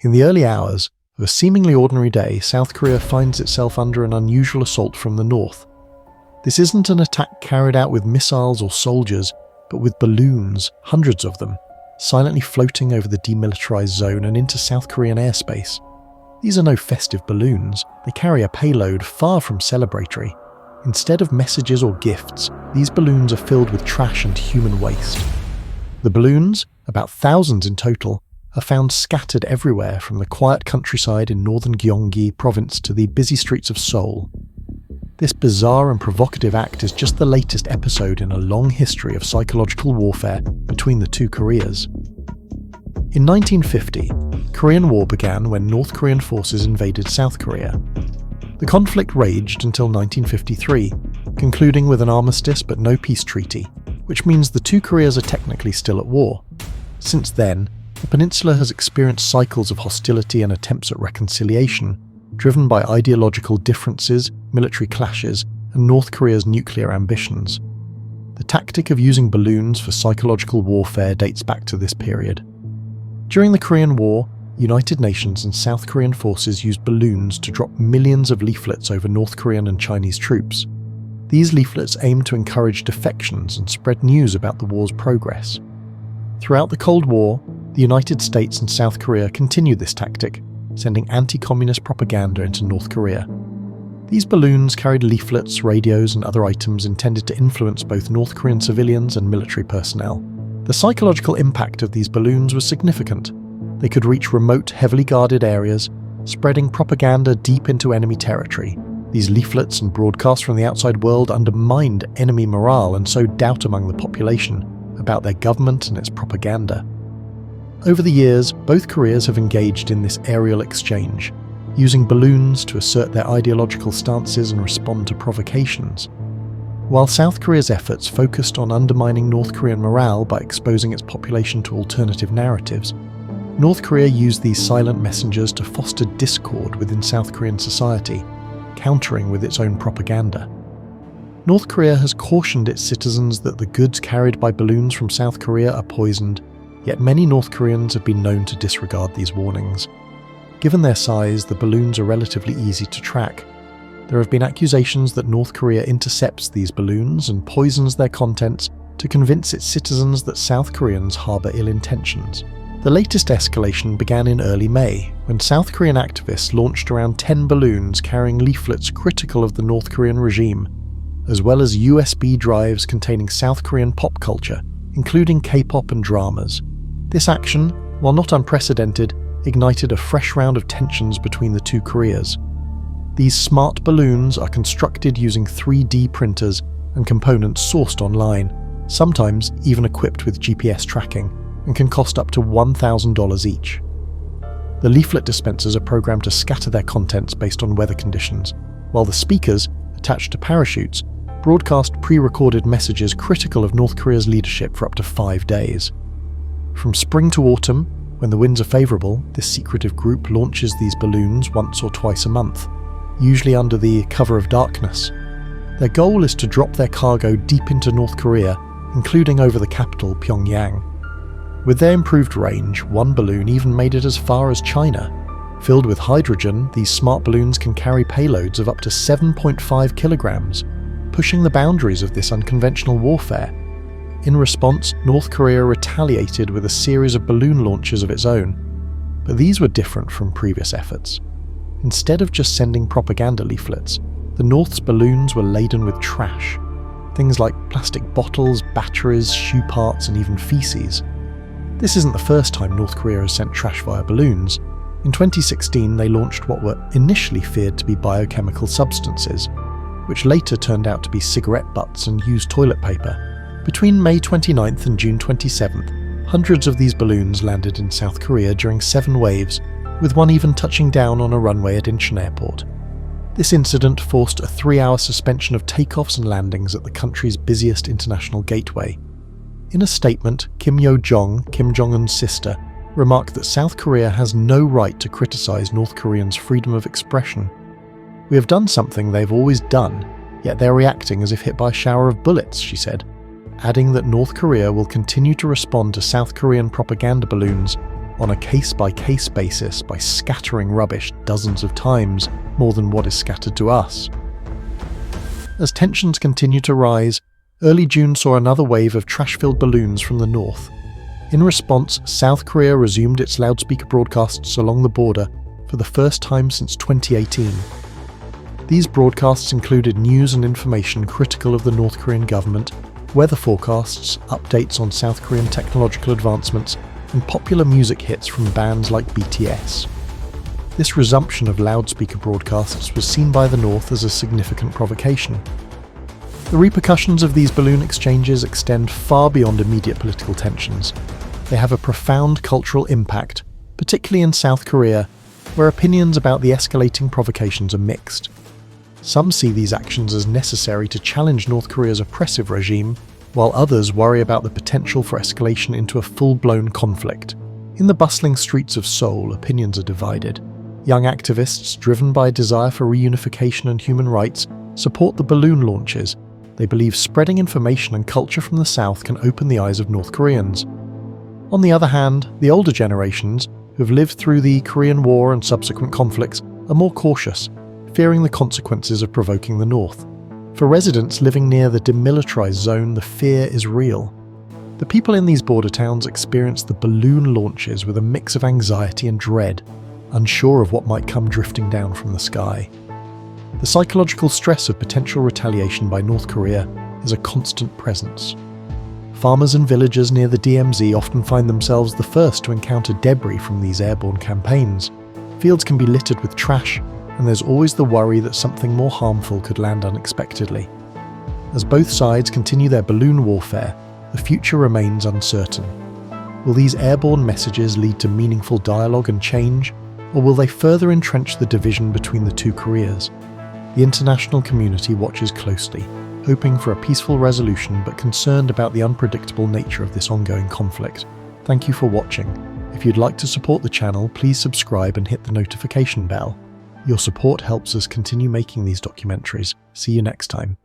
In the early hours of a seemingly ordinary day, South Korea finds itself under an unusual assault from the north. This isn't an attack carried out with missiles or soldiers, but with balloons, hundreds of them, silently floating over the demilitarized zone and into South Korean airspace. These are no festive balloons, they carry a payload far from celebratory. Instead of messages or gifts, these balloons are filled with trash and human waste. The balloons, about thousands in total, are found scattered everywhere from the quiet countryside in northern Gyeonggi province to the busy streets of Seoul. This bizarre and provocative act is just the latest episode in a long history of psychological warfare between the two Koreas. In 1950, Korean War began when North Korean forces invaded South Korea. The conflict raged until 1953, concluding with an armistice but no peace treaty, which means the two Koreas are technically still at war. Since then, the peninsula has experienced cycles of hostility and attempts at reconciliation, driven by ideological differences, military clashes, and North Korea's nuclear ambitions. The tactic of using balloons for psychological warfare dates back to this period. During the Korean War, United Nations and South Korean forces used balloons to drop millions of leaflets over North Korean and Chinese troops. These leaflets aimed to encourage defections and spread news about the war's progress. Throughout the Cold War, the United States and South Korea continued this tactic, sending anti-communist propaganda into North Korea. These balloons carried leaflets, radios, and other items intended to influence both North Korean civilians and military personnel. The psychological impact of these balloons was significant. They could reach remote, heavily guarded areas, spreading propaganda deep into enemy territory. These leaflets and broadcasts from the outside world undermined enemy morale and sowed doubt among the population about their government and its propaganda. Over the years, both Koreas have engaged in this aerial exchange, using balloons to assert their ideological stances and respond to provocations. While South Korea's efforts focused on undermining North Korean morale by exposing its population to alternative narratives, North Korea used these silent messengers to foster discord within South Korean society, countering with its own propaganda. North Korea has cautioned its citizens that the goods carried by balloons from South Korea are poisoned, yet many North Koreans have been known to disregard these warnings. Given their size, the balloons are relatively easy to track. There have been accusations that North Korea intercepts these balloons and poisons their contents to convince its citizens that South Koreans harbour ill intentions. The latest escalation began in early May, when South Korean activists launched around 10 balloons carrying leaflets critical of the North Korean regime, as well as USB drives containing South Korean pop culture, including K-pop and dramas. This action, while not unprecedented, ignited a fresh round of tensions between the two Koreas. These smart balloons are constructed using 3D printers and components sourced online, sometimes even equipped with GPS tracking, and can cost up to $1,000 each. The leaflet dispensers are programmed to scatter their contents based on weather conditions, while the speakers, attached to parachutes, broadcast pre-recorded messages critical of North Korea's leadership for up to 5 days. From spring to autumn, when the winds are favourable, this secretive group launches these balloons once or twice a month, usually under the cover of darkness. Their goal is to drop their cargo deep into North Korea, including over the capital, Pyongyang. With their improved range, one balloon even made it as far as China. Filled with hydrogen, these smart balloons can carry payloads of up to 7.5 kilograms, pushing the boundaries of this unconventional warfare. In response, North Korea retaliated with a series of balloon launches of its own, but these were different from previous efforts. Instead of just sending propaganda leaflets, the North's balloons were laden with trash, things like plastic bottles, batteries, shoe parts, and even feces. This isn't the first time North Korea has sent trash via balloons. In 2016, they launched what were initially feared to be biochemical substances, which later turned out to be cigarette butts and used toilet paper. Between May 29th and June 27th, hundreds of these balloons landed in South Korea during 7 waves, with one even touching down on a runway at Incheon Airport. This incident forced a 3-hour suspension of takeoffs and landings at the country's busiest international gateway. In a statement, Kim Yo-jong, Kim Jong-un's sister, remarked that South Korea has no right to criticize North Koreans' freedom of expression. "We have done something they've always done, yet they're reacting as if hit by a shower of bullets," she said, adding that North Korea will continue to respond to South Korean propaganda balloons on a case-by-case basis by scattering rubbish dozens of times more than what is scattered to us. As tensions continue to rise, early June saw another wave of trash-filled balloons from the north. In response, South Korea resumed its loudspeaker broadcasts along the border for the first time since 2018. These broadcasts included news and information critical of the North Korean government, weather forecasts, updates on South Korean technological advancements, and popular music hits from bands like BTS. This resumption of loudspeaker broadcasts was seen by the North as a significant provocation. The repercussions of these balloon exchanges extend far beyond immediate political tensions. They have a profound cultural impact, particularly in South Korea, where opinions about the escalating provocations are mixed. Some see these actions as necessary to challenge North Korea's oppressive regime, while others worry about the potential for escalation into a full-blown conflict. In the bustling streets of Seoul, opinions are divided. Young activists, driven by a desire for reunification and human rights, support the balloon launches. They believe spreading information and culture from the South can open the eyes of North Koreans. On the other hand, the older generations, who have lived through the Korean War and subsequent conflicts, are more cautious, fearing the consequences of provoking the North. For residents living near the demilitarized zone, the fear is real. The people in these border towns experience the balloon launches with a mix of anxiety and dread, unsure of what might come drifting down from the sky. The psychological stress of potential retaliation by North Korea is a constant presence. Farmers and villagers near the DMZ often find themselves the first to encounter debris from these airborne campaigns. Fields can be littered with trash, and there's always the worry that something more harmful could land unexpectedly. As both sides continue their balloon warfare, the future remains uncertain. Will these airborne messages lead to meaningful dialogue and change, or will they further entrench the division between the two Koreas? The international community watches closely, hoping for a peaceful resolution but concerned about the unpredictable nature of this ongoing conflict. Thank you for watching. If you'd like to support the channel, please subscribe and hit the notification bell. Your support helps us continue making these documentaries. See you next time.